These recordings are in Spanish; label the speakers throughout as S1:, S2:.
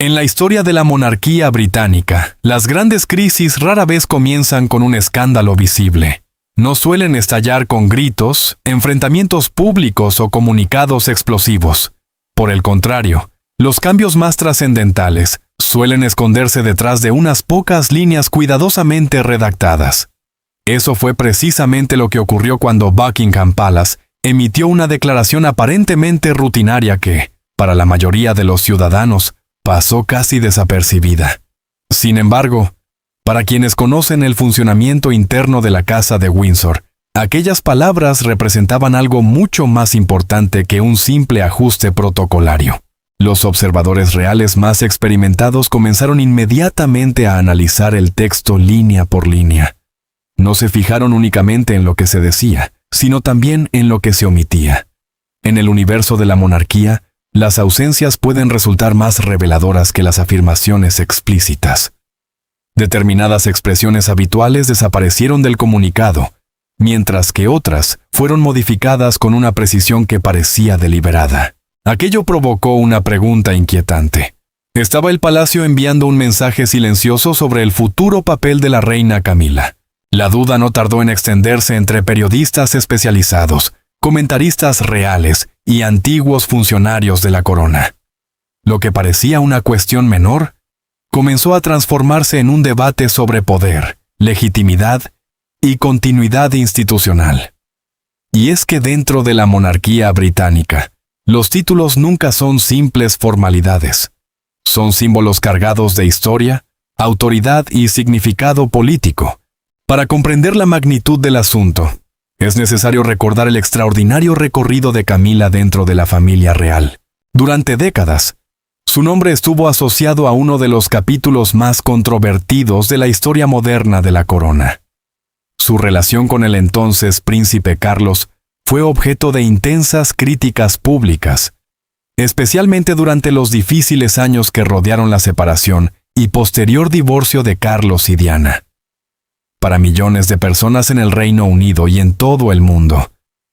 S1: En la historia de la monarquía británica, las grandes crisis rara vez comienzan con un escándalo visible. No suelen estallar con gritos, enfrentamientos públicos o comunicados explosivos. Por el contrario, los cambios más trascendentales suelen esconderse detrás de unas pocas líneas cuidadosamente redactadas. Eso fue precisamente lo que ocurrió cuando Buckingham Palace emitió una declaración aparentemente rutinaria que, para la mayoría de los ciudadanos, pasó casi desapercibida. Sin embargo, para quienes conocen el funcionamiento interno de la Casa de Windsor, aquellas palabras representaban algo mucho más importante que un simple ajuste protocolario. Los observadores reales más experimentados comenzaron inmediatamente a analizar el texto línea por línea. No se fijaron únicamente en lo que se decía, sino también en lo que se omitía. En el universo de la monarquía, las ausencias pueden resultar más reveladoras que las afirmaciones explícitas. Determinadas expresiones habituales desaparecieron del comunicado, mientras que otras fueron modificadas con una precisión que parecía deliberada. Aquello provocó una pregunta inquietante. ¿Estaba el palacio enviando un mensaje silencioso sobre el futuro papel de la reina Camila? La duda no tardó en extenderse entre periodistas especializados, comentaristas reales y antiguos funcionarios de la corona. Lo que parecía una cuestión menor, comenzó a transformarse en un debate sobre poder, legitimidad y continuidad institucional. Y es que dentro de la monarquía británica, los títulos nunca son simples formalidades. Son símbolos cargados de historia, autoridad y significado político. Para comprender la magnitud del asunto, es necesario recordar el extraordinario recorrido de Camila dentro de la familia real. Durante décadas, su nombre estuvo asociado a uno de los capítulos más controvertidos de la historia moderna de la corona. Su relación con el entonces príncipe Carlos fue objeto de intensas críticas públicas, especialmente durante los difíciles años que rodearon la separación y posterior divorcio de Carlos y Diana. Para millones de personas en el Reino Unido y en todo el mundo,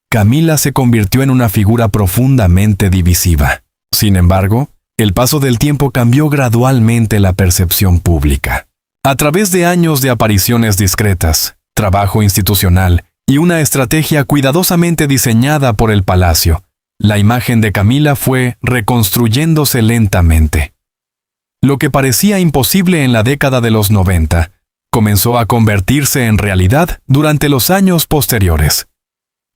S1: Camila se convirtió en una figura profundamente divisiva. Sin embargo, el paso del tiempo cambió gradualmente la percepción pública. A través de años de apariciones discretas, trabajo institucional y una estrategia cuidadosamente diseñada por el palacio, la imagen de Camila fue reconstruyéndose lentamente. Lo que parecía imposible en la década de los 90, comenzó a convertirse en realidad durante los años posteriores.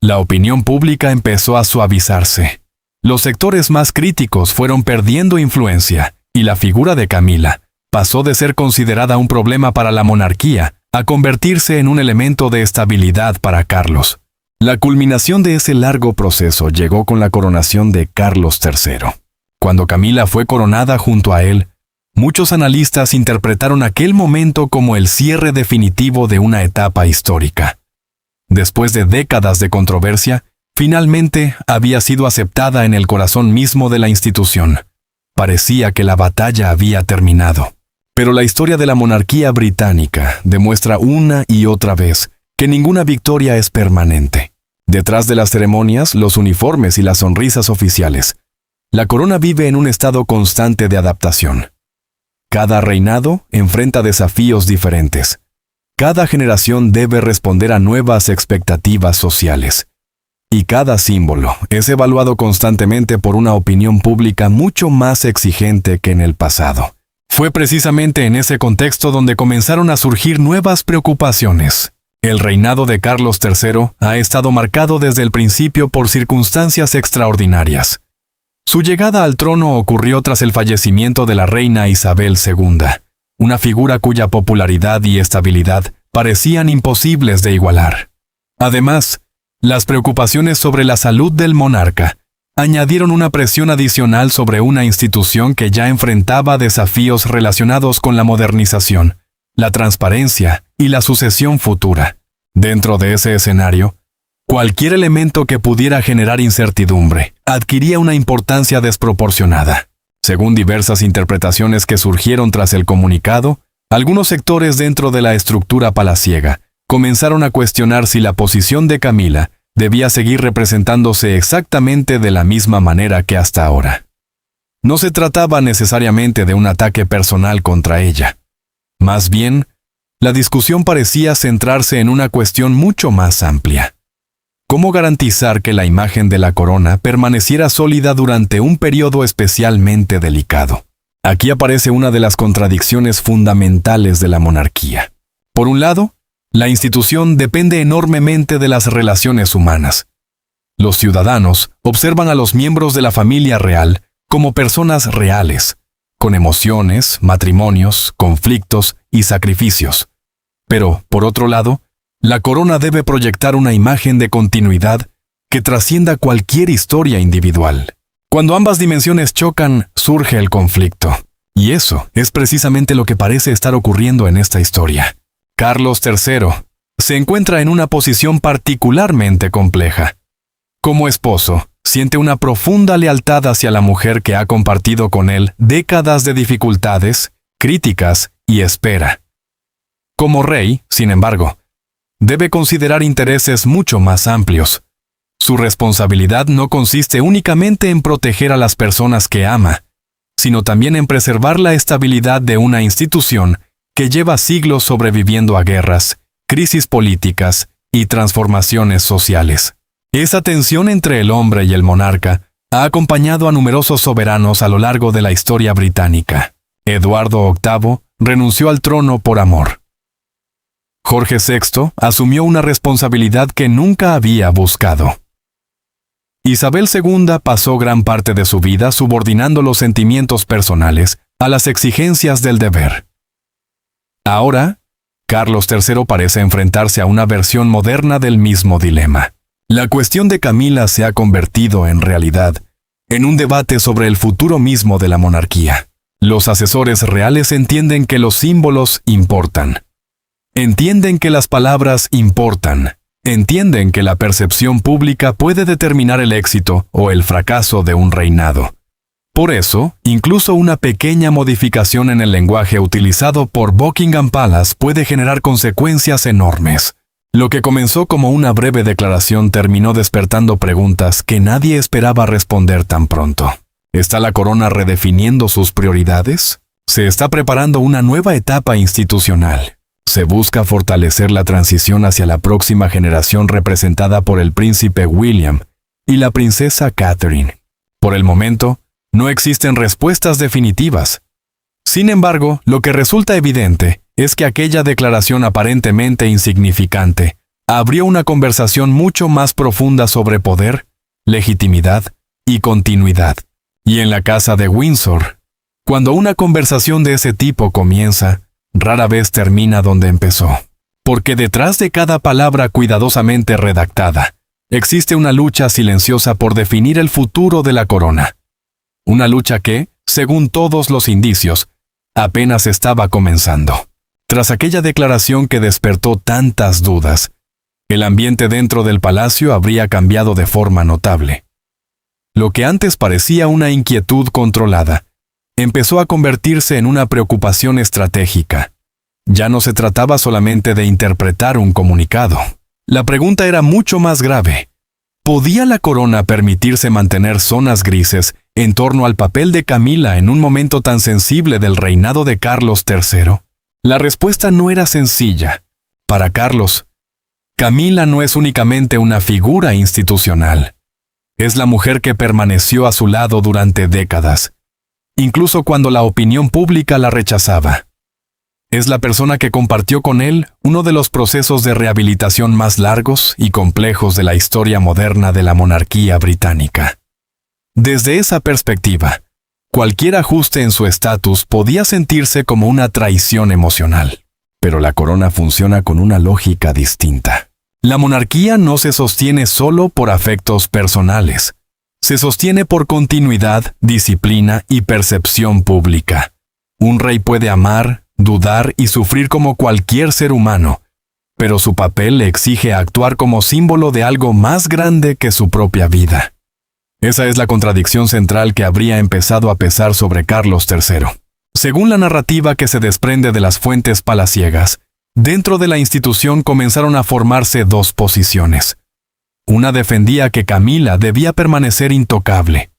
S1: La opinión pública empezó a suavizarse. Los sectores más críticos fueron perdiendo influencia, y la figura de Camila pasó de ser considerada un problema para la monarquía a convertirse en un elemento de estabilidad para Carlos. La culminación de ese largo proceso llegó con la coronación de Carlos III. Cuando Camila fue coronada junto a él, muchos analistas interpretaron aquel momento como el cierre definitivo de una etapa histórica. Después de décadas de controversia, finalmente había sido aceptada en el corazón mismo de la institución. Parecía que la batalla había terminado. Pero la historia de la monarquía británica demuestra una y otra vez que ninguna victoria es permanente. Detrás de las ceremonias, los uniformes y las sonrisas oficiales, la corona vive en un estado constante de adaptación. Cada reinado enfrenta desafíos diferentes. Cada generación debe responder a nuevas expectativas sociales. Y cada símbolo es evaluado constantemente por una opinión pública mucho más exigente que en el pasado. Fue precisamente en ese contexto donde comenzaron a surgir nuevas preocupaciones. El reinado de Carlos III ha estado marcado desde el principio por circunstancias extraordinarias. Su llegada al trono ocurrió tras el fallecimiento de la reina Isabel II, una figura cuya popularidad y estabilidad parecían imposibles de igualar. Además, las preocupaciones sobre la salud del monarca añadieron una presión adicional sobre una institución que ya enfrentaba desafíos relacionados con la modernización, la transparencia y la sucesión futura. Dentro de ese escenario, cualquier elemento que pudiera generar incertidumbre adquiría una importancia desproporcionada. Según diversas interpretaciones que surgieron tras el comunicado, algunos sectores dentro de la estructura palaciega comenzaron a cuestionar si la posición de Camila debía seguir representándose exactamente de la misma manera que hasta ahora. No se trataba necesariamente de un ataque personal contra ella. Más bien, la discusión parecía centrarse en una cuestión mucho más amplia. ¿Cómo garantizar que la imagen de la corona permaneciera sólida durante un periodo especialmente delicado? Aquí aparece una de las contradicciones fundamentales de la monarquía. Por un lado, la institución depende enormemente de las relaciones humanas. Los ciudadanos observan a los miembros de la familia real como personas reales, con emociones, matrimonios, conflictos y sacrificios. Pero, por otro lado, la corona debe proyectar una imagen de continuidad que trascienda cualquier historia individual. Cuando ambas dimensiones chocan, surge el conflicto. Y eso es precisamente lo que parece estar ocurriendo en esta historia. Carlos III se encuentra en una posición particularmente compleja. Como esposo, siente una profunda lealtad hacia la mujer que ha compartido con él décadas de dificultades, críticas y espera. Como rey, sin embargo, debe considerar intereses mucho más amplios. Su responsabilidad no consiste únicamente en proteger a las personas que ama, sino también en preservar la estabilidad de una institución que lleva siglos sobreviviendo a guerras, crisis políticas y transformaciones sociales. Esa tensión entre el hombre y el monarca ha acompañado a numerosos soberanos a lo largo de la historia británica. Eduardo VIII renunció al trono por amor. Jorge VI asumió una responsabilidad que nunca había buscado. Isabel II pasó gran parte de su vida subordinando los sentimientos personales a las exigencias del deber. Ahora, Carlos III parece enfrentarse a una versión moderna del mismo dilema. La cuestión de Camila se ha convertido, en realidad, en un debate sobre el futuro mismo de la monarquía. Los asesores reales entienden que los símbolos importan. Entienden que las palabras importan. Entienden que la percepción pública puede determinar el éxito o el fracaso de un reinado. Por eso, incluso una pequeña modificación en el lenguaje utilizado por Buckingham Palace puede generar consecuencias enormes. Lo que comenzó como una breve declaración terminó despertando preguntas que nadie esperaba responder tan pronto. ¿Está la corona redefiniendo sus prioridades? ¿Se está preparando una nueva etapa institucional? ¿Se busca fortalecer la transición hacia la próxima generación representada por el príncipe William y la princesa Catherine? Por el momento, no existen respuestas definitivas. Sin embargo, lo que resulta evidente es que aquella declaración aparentemente insignificante abrió una conversación mucho más profunda sobre poder, legitimidad y continuidad. Y en la casa de Windsor, cuando una conversación de ese tipo comienza, rara vez termina donde empezó. Porque detrás de cada palabra cuidadosamente redactada, existe una lucha silenciosa por definir el futuro de la corona. Una lucha que, según todos los indicios, apenas estaba comenzando. Tras aquella declaración que despertó tantas dudas, el ambiente dentro del palacio habría cambiado de forma notable. Lo que antes parecía una inquietud controlada, empezó a convertirse en una preocupación estratégica. Ya no se trataba solamente de interpretar un comunicado. La pregunta era mucho más grave. ¿Podía la corona permitirse mantener zonas grises en torno al papel de Camila en un momento tan sensible del reinado de Carlos III? La respuesta no era sencilla. Para Carlos, Camila no es únicamente una figura institucional. Es la mujer que permaneció a su lado durante décadas, incluso cuando la opinión pública la rechazaba. Es la persona que compartió con él uno de los procesos de rehabilitación más largos y complejos de la historia moderna de la monarquía británica. Desde esa perspectiva, cualquier ajuste en su estatus podía sentirse como una traición emocional. Pero la corona funciona con una lógica distinta. La monarquía no se sostiene solo por afectos personales. Se sostiene por continuidad, disciplina y percepción pública. Un rey puede amar, dudar y sufrir como cualquier ser humano, pero su papel le exige actuar como símbolo de algo más grande que su propia vida. Esa es la contradicción central que habría empezado a pesar sobre Carlos III. Según la narrativa que se desprende de las fuentes palaciegas, dentro de la institución comenzaron a formarse dos posiciones. Una defendía que Camila debía permanecer intocable.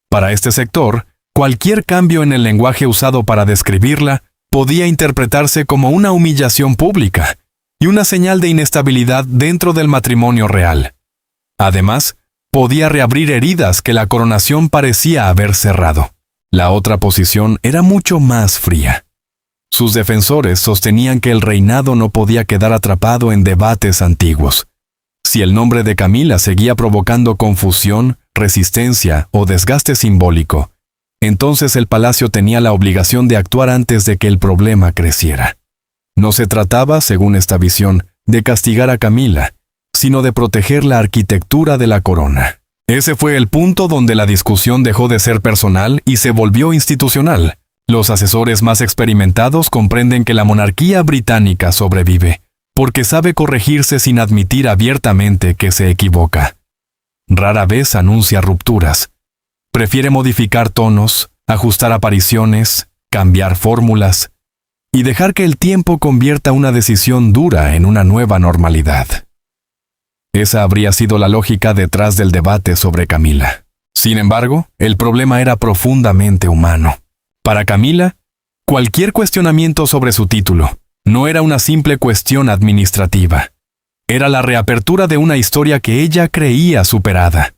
S1: Para este sector, Cualquier cambio en el lenguaje usado para describirla podía interpretarse como una humillación pública y una señal de inestabilidad dentro del matrimonio real. Además, podía reabrir heridas que la coronación parecía haber cerrado. La otra posición era mucho más fría. Sus defensores sostenían que el reinado no podía quedar atrapado en debates antiguos. Si el nombre de Camila seguía provocando confusión, resistencia o desgaste simbólico, entonces el palacio tenía la obligación de actuar antes de que el problema creciera. No se trataba, según esta visión, de castigar a Camila, sino de proteger la arquitectura de la corona. Ese fue el punto donde la discusión dejó de ser personal y se volvió institucional. Los asesores más experimentados comprenden que la monarquía británica sobrevive, porque sabe corregirse sin admitir abiertamente que se equivoca. Rara vez anuncia rupturas. Prefiere modificar tonos, ajustar apariciones, cambiar fórmulas y dejar que el tiempo convierta una decisión dura en una nueva normalidad. Esa habría sido la lógica detrás del debate sobre Camila. Sin embargo, el problema era profundamente humano. Para Camila, cualquier cuestionamiento sobre su título no era una simple cuestión administrativa. Era la reapertura de una historia que ella creía superada.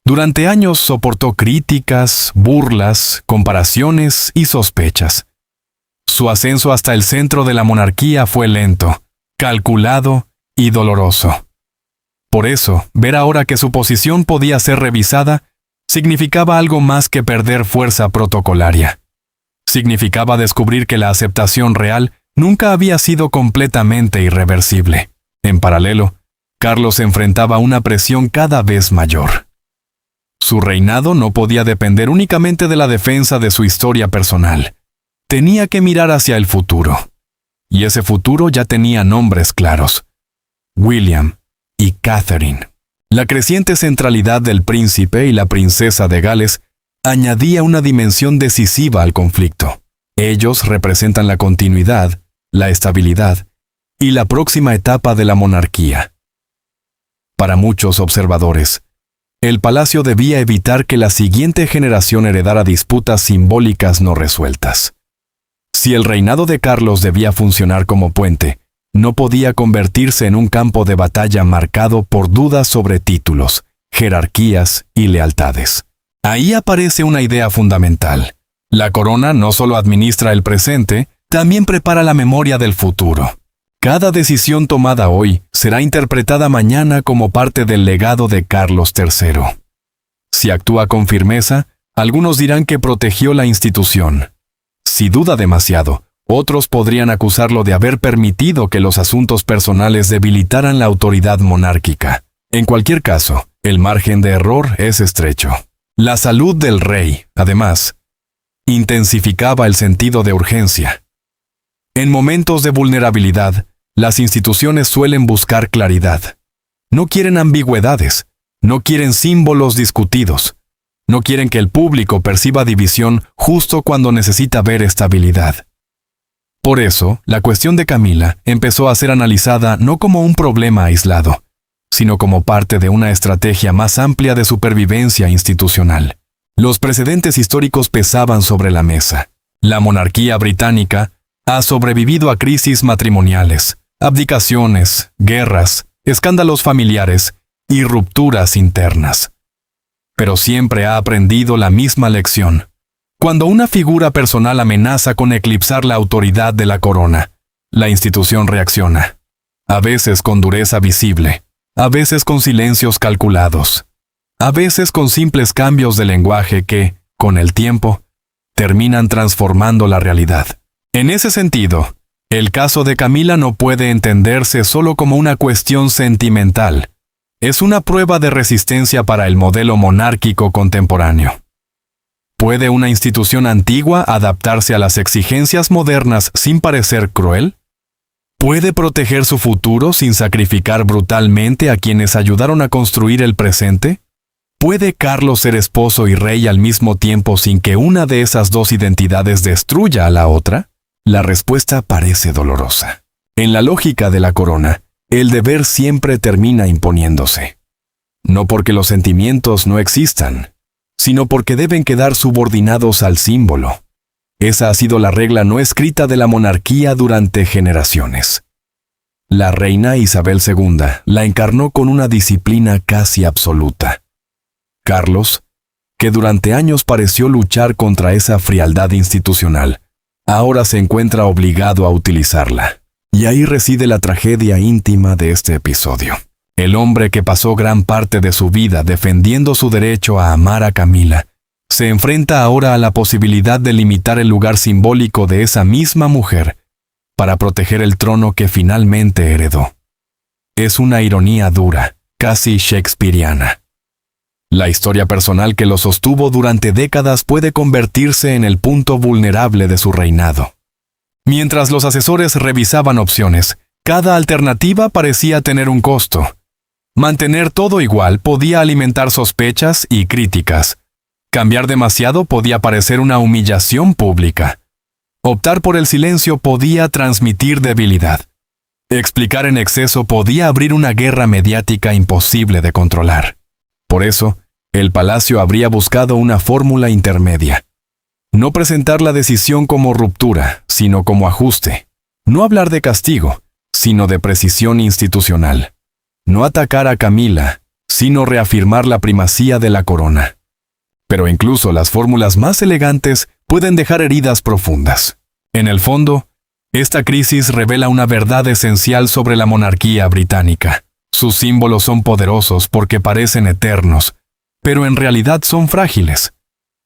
S1: Durante años soportó críticas, burlas, comparaciones y sospechas. Su ascenso hasta el centro de la monarquía fue lento, calculado y doloroso. Por eso, ver ahora que su posición podía ser revisada significaba algo más que perder fuerza protocolaria. Significaba descubrir que la aceptación real nunca había sido completamente irreversible. En paralelo, Carlos enfrentaba una presión cada vez mayor. Su reinado no podía depender únicamente de la defensa de su historia personal. Tenía que mirar hacia el futuro. Y ese futuro ya tenía nombres claros: William y Catherine. La creciente centralidad del príncipe y la princesa de Gales añadía una dimensión decisiva al conflicto. Ellos representan la continuidad, la estabilidad y la próxima etapa de la monarquía. Para muchos observadores, el palacio debía evitar que la siguiente generación heredara disputas simbólicas no resueltas. Si el reinado de Carlos debía funcionar como puente, no podía convertirse en un campo de batalla marcado por dudas sobre títulos, jerarquías y lealtades. Ahí aparece una idea fundamental. La corona no solo administra el presente, también prepara la memoria del futuro. Cada decisión tomada hoy será interpretada mañana como parte del legado de Carlos III. Si actúa con firmeza, algunos dirán que protegió la institución. Si duda demasiado, otros podrían acusarlo de haber permitido que los asuntos personales debilitaran la autoridad monárquica. En cualquier caso, el margen de error es estrecho. La salud del rey, además, intensificaba el sentido de urgencia. En momentos de vulnerabilidad, las instituciones suelen buscar claridad. No quieren ambigüedades, no quieren símbolos discutidos, no quieren que el público perciba división justo cuando necesita ver estabilidad. Por eso, la cuestión de Camila empezó a ser analizada no como un problema aislado, sino como parte de una estrategia más amplia de supervivencia institucional. Los precedentes históricos pesaban sobre la mesa. La monarquía británica ha sobrevivido a crisis matrimoniales, abdicaciones, guerras, escándalos familiares y rupturas internas. Pero siempre ha aprendido la misma lección. Cuando una figura personal amenaza con eclipsar la autoridad de la corona, la institución reacciona. A veces con dureza visible, a veces con silencios calculados, a veces con simples cambios de lenguaje que, con el tiempo, terminan transformando la realidad. En ese sentido, el caso de Camila no puede entenderse solo como una cuestión sentimental. Es una prueba de resistencia para el modelo monárquico contemporáneo. ¿Puede una institución antigua adaptarse a las exigencias modernas sin parecer cruel? ¿Puede proteger su futuro sin sacrificar brutalmente a quienes ayudaron a construir el presente? ¿Puede Carlos ser esposo y rey al mismo tiempo sin que una de esas dos identidades destruya a la otra? La respuesta parece dolorosa. En la lógica de la corona, el deber siempre termina imponiéndose. No porque los sentimientos no existan, sino porque deben quedar subordinados al símbolo. Esa ha sido la regla no escrita de la monarquía durante generaciones. La reina Isabel II la encarnó con una disciplina casi absoluta. Carlos, que durante años pareció luchar contra esa frialdad institucional, ahora se encuentra obligado a utilizarla. Y ahí reside la tragedia íntima de este episodio. El hombre que pasó gran parte de su vida defendiendo su derecho a amar a Camila, se enfrenta ahora a la posibilidad de limitar el lugar simbólico de esa misma mujer para proteger el trono que finalmente heredó. Es una ironía dura, casi shakespeariana. La historia personal que lo sostuvo durante décadas puede convertirse en el punto vulnerable de su reinado. Mientras los asesores revisaban opciones, cada alternativa parecía tener un costo. Mantener todo igual podía alimentar sospechas y críticas. Cambiar demasiado podía parecer una humillación pública. Optar por el silencio podía transmitir debilidad. Explicar en exceso podía abrir una guerra mediática imposible de controlar. Por eso, el palacio habría buscado una fórmula intermedia. No presentar la decisión como ruptura, sino como ajuste. No hablar de castigo, sino de precisión institucional. No atacar a Camila, sino reafirmar la primacía de la corona. Pero incluso las fórmulas más elegantes pueden dejar heridas profundas. En el fondo, esta crisis revela una verdad esencial sobre la monarquía británica. Sus símbolos son poderosos porque parecen eternos, pero en realidad son frágiles.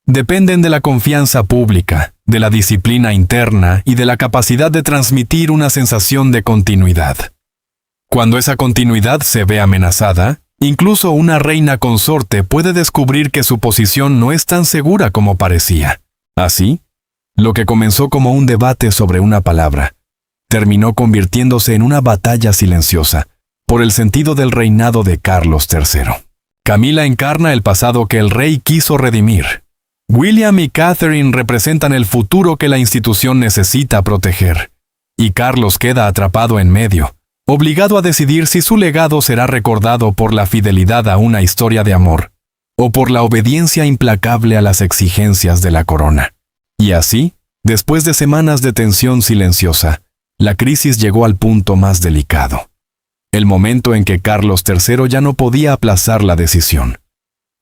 S1: Dependen de la confianza pública, de la disciplina interna y de la capacidad de transmitir una sensación de continuidad. Cuando esa continuidad se ve amenazada, incluso una reina consorte puede descubrir que su posición no es tan segura como parecía. Así, lo que comenzó como un debate sobre una palabra, terminó convirtiéndose en una batalla silenciosa por el sentido del reinado de Carlos III. Camila encarna el pasado que el rey quiso redimir. William y Catherine representan el futuro que la institución necesita proteger. Y Carlos queda atrapado en medio, obligado a decidir si su legado será recordado por la fidelidad a una historia de amor, o por la obediencia implacable a las exigencias de la corona. Y así, después de semanas de tensión silenciosa, la crisis llegó al punto más delicado. El momento en que Carlos III ya no podía aplazar la decisión.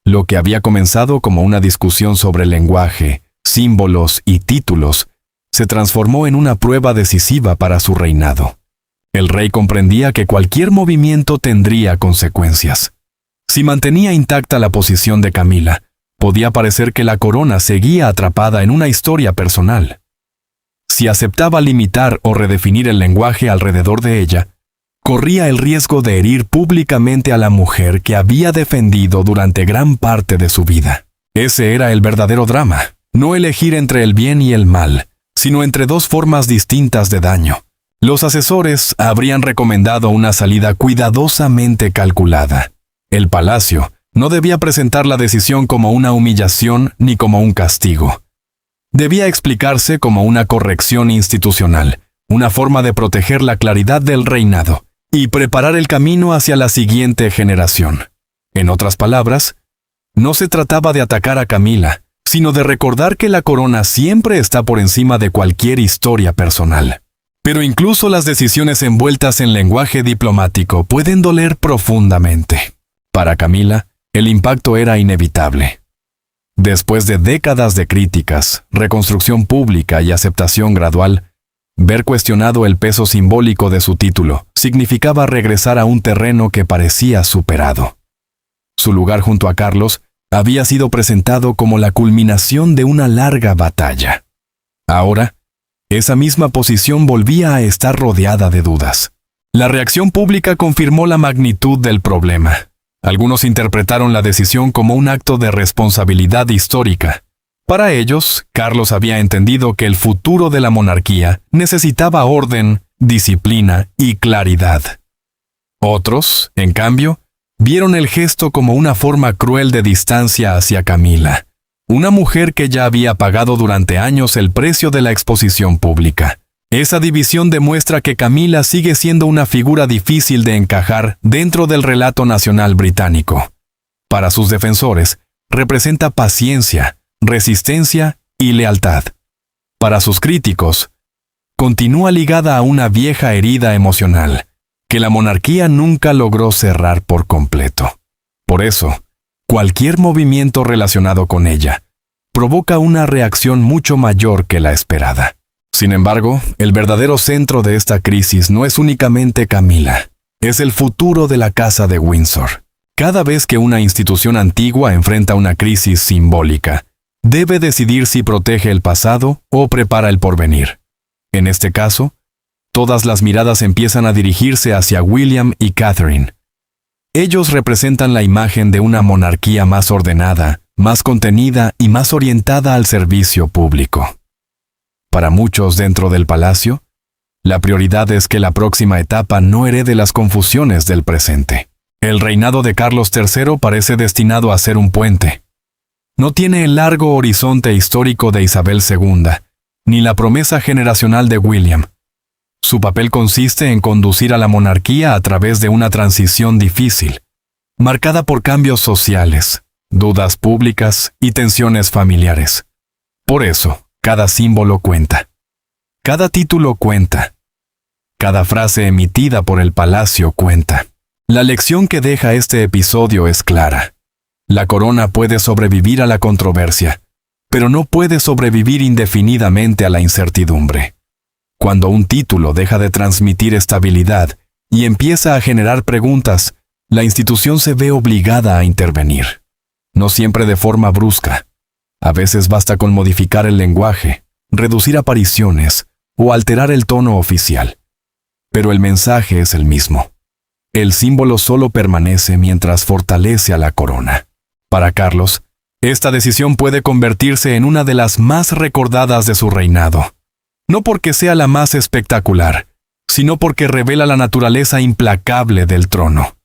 S1: Lo que había comenzado como una discusión sobre lenguaje, símbolos y títulos, se transformó en una prueba decisiva para su reinado. El rey comprendía que cualquier movimiento tendría consecuencias. Si mantenía intacta la posición de Camila, podía parecer que la corona seguía atrapada en una historia personal. Si aceptaba limitar o redefinir el lenguaje alrededor de ella, corría el riesgo de herir públicamente a la mujer que había defendido durante gran parte de su vida. Ese era el verdadero drama, no elegir entre el bien y el mal, sino entre dos formas distintas de daño. Los asesores habrían recomendado una salida cuidadosamente calculada. El palacio no debía presentar la decisión como una humillación ni como un castigo. Debía explicarse como una corrección institucional, una forma de proteger la claridad del reinado y preparar el camino hacia la siguiente generación. En otras palabras, no se trataba de atacar a Camila, sino de recordar que la corona siempre está por encima de cualquier historia personal. Pero incluso las decisiones envueltas en lenguaje diplomático pueden doler profundamente. Para Camila, el impacto era inevitable. Después de décadas de críticas, reconstrucción pública y aceptación gradual, ver cuestionado el peso simbólico de su título significaba regresar a un terreno que parecía superado. Su lugar junto a Carlos había sido presentado como la culminación de una larga batalla. Ahora, esa misma posición volvía a estar rodeada de dudas. La reacción pública confirmó la magnitud del problema. Algunos interpretaron la decisión como un acto de responsabilidad histórica. Para ellos, Carlos había entendido que el futuro de la monarquía necesitaba orden, disciplina y claridad. Otros, en cambio, vieron el gesto como una forma cruel de distancia hacia Camila, una mujer que ya había pagado durante años el precio de la exposición pública. Esa división demuestra que Camila sigue siendo una figura difícil de encajar dentro del relato nacional británico. Para sus defensores, representa paciencia, resistencia y lealtad. Para sus críticos, continúa ligada a una vieja herida emocional que la monarquía nunca logró cerrar por completo. Por eso, cualquier movimiento relacionado con ella provoca una reacción mucho mayor que la esperada. Sin embargo, el verdadero centro de esta crisis no es únicamente Camila, es el futuro de la Casa de Windsor. Cada vez que una institución antigua enfrenta una crisis simbólica, debe decidir si protege el pasado o prepara el porvenir. En este caso, todas las miradas empiezan a dirigirse hacia William y Catherine. Ellos representan la imagen de una monarquía más ordenada, más contenida y más orientada al servicio público. Para muchos dentro del palacio, la prioridad es que la próxima etapa no herede las confusiones del presente. El reinado de Carlos III parece destinado a ser un puente. No tiene el largo horizonte histórico de Isabel II, ni la promesa generacional de William. Su papel consiste en conducir a la monarquía a través de una transición difícil, marcada por cambios sociales, dudas públicas y tensiones familiares. Por eso, cada símbolo cuenta. Cada título cuenta. Cada frase emitida por el palacio cuenta. La lección que deja este episodio es clara. La corona puede sobrevivir a la controversia, pero no puede sobrevivir indefinidamente a la incertidumbre. Cuando un título deja de transmitir estabilidad y empieza a generar preguntas, la institución se ve obligada a intervenir. No siempre de forma brusca. A veces basta con modificar el lenguaje, reducir apariciones o alterar el tono oficial. Pero el mensaje es el mismo. El símbolo solo permanece mientras fortalece a la corona. Para Carlos, esta decisión puede convertirse en una de las más recordadas de su reinado. No porque sea la más espectacular, sino porque revela la naturaleza implacable del trono.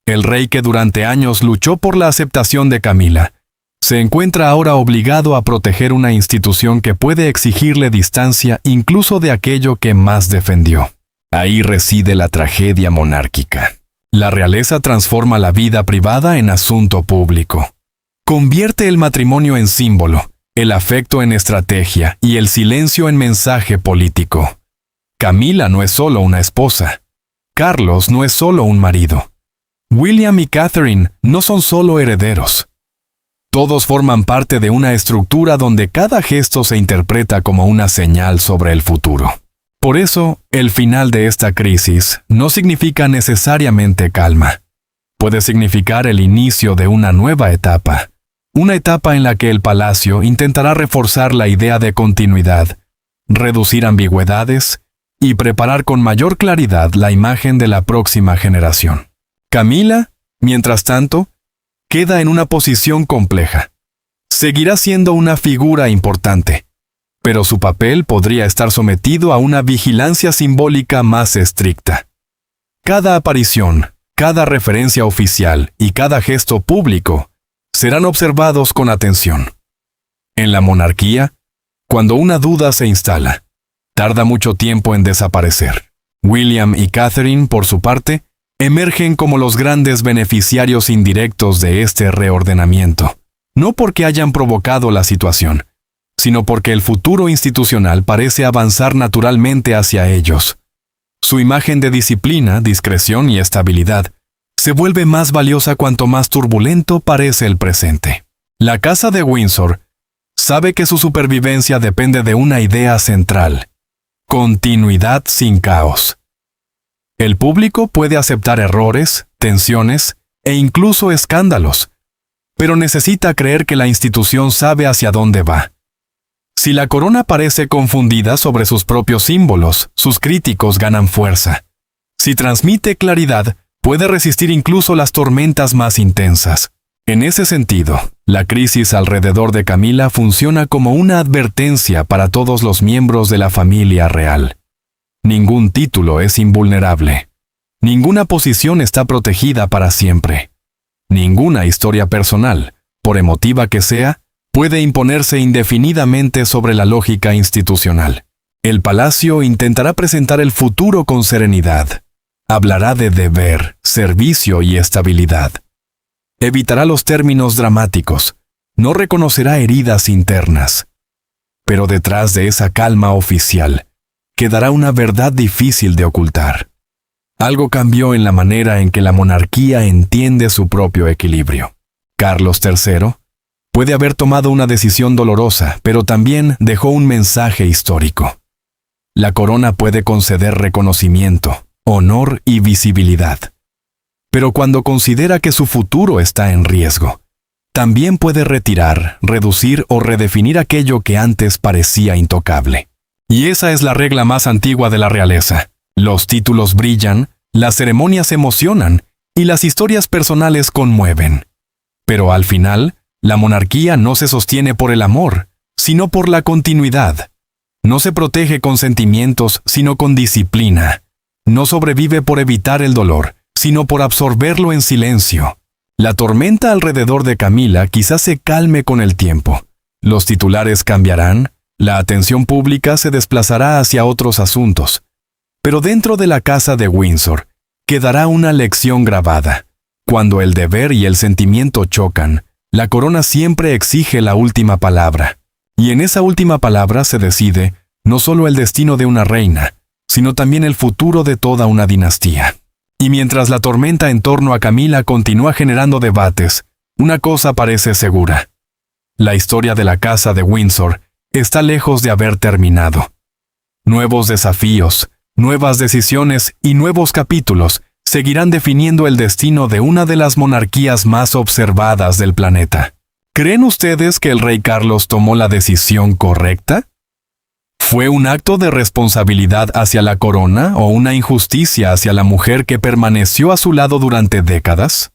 S1: El rey que durante años luchó por la aceptación de Camila, se encuentra ahora obligado a proteger una institución que puede exigirle distancia incluso de aquello que más defendió. Ahí reside la tragedia monárquica. La realeza transforma la vida privada en asunto público. Convierte el matrimonio en símbolo, el afecto en estrategia y el silencio en mensaje político. Camila no es solo una esposa. Carlos no es solo un marido. William y Catherine no son solo herederos. Todos forman parte de una estructura donde cada gesto se interpreta como una señal sobre el futuro. Por eso, el final de esta crisis no significa necesariamente calma. Puede significar el inicio de una nueva etapa. Una etapa en la que el palacio intentará reforzar la idea de continuidad, reducir ambigüedades y preparar con mayor claridad la imagen de la próxima generación. Camila, mientras tanto, queda en una posición compleja. Seguirá siendo una figura importante, pero su papel podría estar sometido a una vigilancia simbólica más estricta. Cada aparición, cada referencia oficial y cada gesto público serán observados con atención. En la monarquía, cuando una duda se instala, tarda mucho tiempo en desaparecer. William y Catherine, por su parte, emergen como los grandes beneficiarios indirectos de este reordenamiento, no porque hayan provocado la situación, sino porque el futuro institucional parece avanzar naturalmente hacia ellos. Su imagen de disciplina, discreción y estabilidad se vuelve más valiosa cuanto más turbulento parece el presente. La Casa de Windsor sabe que su supervivencia depende de una idea central: continuidad sin caos. El público puede aceptar errores, tensiones e incluso escándalos, pero necesita creer que la institución sabe hacia dónde va. Si la corona parece confundida sobre sus propios símbolos, sus críticos ganan fuerza. Si transmite claridad, puede resistir incluso las tormentas más intensas. En ese sentido, la crisis alrededor de Camila funciona como una advertencia para todos los miembros de la familia real. Ningún título es invulnerable. Ninguna posición está protegida para siempre. Ninguna historia personal, por emotiva que sea, puede imponerse indefinidamente sobre la lógica institucional. El palacio intentará presentar el futuro con serenidad. Hablará de deber, servicio y estabilidad. Evitará los términos dramáticos. No reconocerá heridas internas. Pero detrás de esa calma oficial, quedará una verdad difícil de ocultar. Algo cambió en la manera en que la monarquía entiende su propio equilibrio. Carlos III puede haber tomado una decisión dolorosa, pero también dejó un mensaje histórico. La corona puede conceder reconocimiento, honor y visibilidad. Pero cuando considera que su futuro está en riesgo, también puede retirar, reducir o redefinir aquello que antes parecía intocable. Y esa es la regla más antigua de la realeza. Los títulos brillan, las ceremonias emocionan y las historias personales conmueven. Pero al final, la monarquía no se sostiene por el amor, sino por la continuidad. No se protege con sentimientos, sino con disciplina. No sobrevive por evitar el dolor, sino por absorberlo en silencio. La tormenta alrededor de Camila quizás se calme con el tiempo. Los titulares cambiarán, la atención pública se desplazará hacia otros asuntos. Pero dentro de la casa de Windsor quedará una lección grabada. Cuando el deber y el sentimiento chocan, la corona siempre exige la última palabra. Y en esa última palabra se decide no solo el destino de una reina, sino también el futuro de toda una dinastía. Y mientras la tormenta en torno a Camila continúa generando debates, una cosa parece segura. La historia de la casa de Windsor está lejos de haber terminado. Nuevos desafíos, nuevas decisiones y nuevos capítulos seguirán definiendo el destino de una de las monarquías más observadas del planeta. ¿Creen ustedes que el rey Carlos tomó la decisión correcta? ¿Fue un acto de responsabilidad hacia la corona o una injusticia hacia la mujer que permaneció a su lado durante décadas?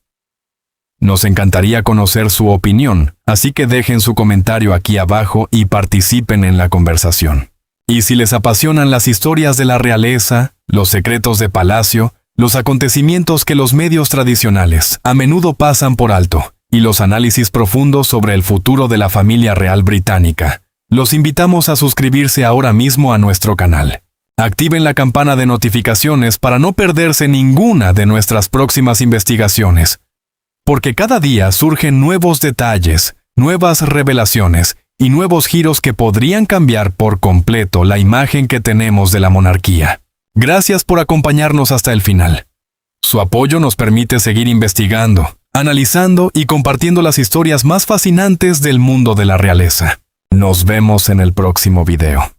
S1: Nos encantaría conocer su opinión, así que dejen su comentario aquí abajo y participen en la conversación. Y si les apasionan las historias de la realeza, los secretos de palacio, los acontecimientos que los medios tradicionales a menudo pasan por alto, y los análisis profundos sobre el futuro de la familia real británica, los invitamos a suscribirse ahora mismo a nuestro canal. Activen la campana de notificaciones para no perderse ninguna de nuestras próximas investigaciones, porque cada día surgen nuevos detalles, nuevas revelaciones y nuevos giros que podrían cambiar por completo la imagen que tenemos de la monarquía. Gracias por acompañarnos hasta el final. Su apoyo nos permite seguir investigando, analizando y compartiendo las historias más fascinantes del mundo de la realeza. Nos vemos en el próximo video.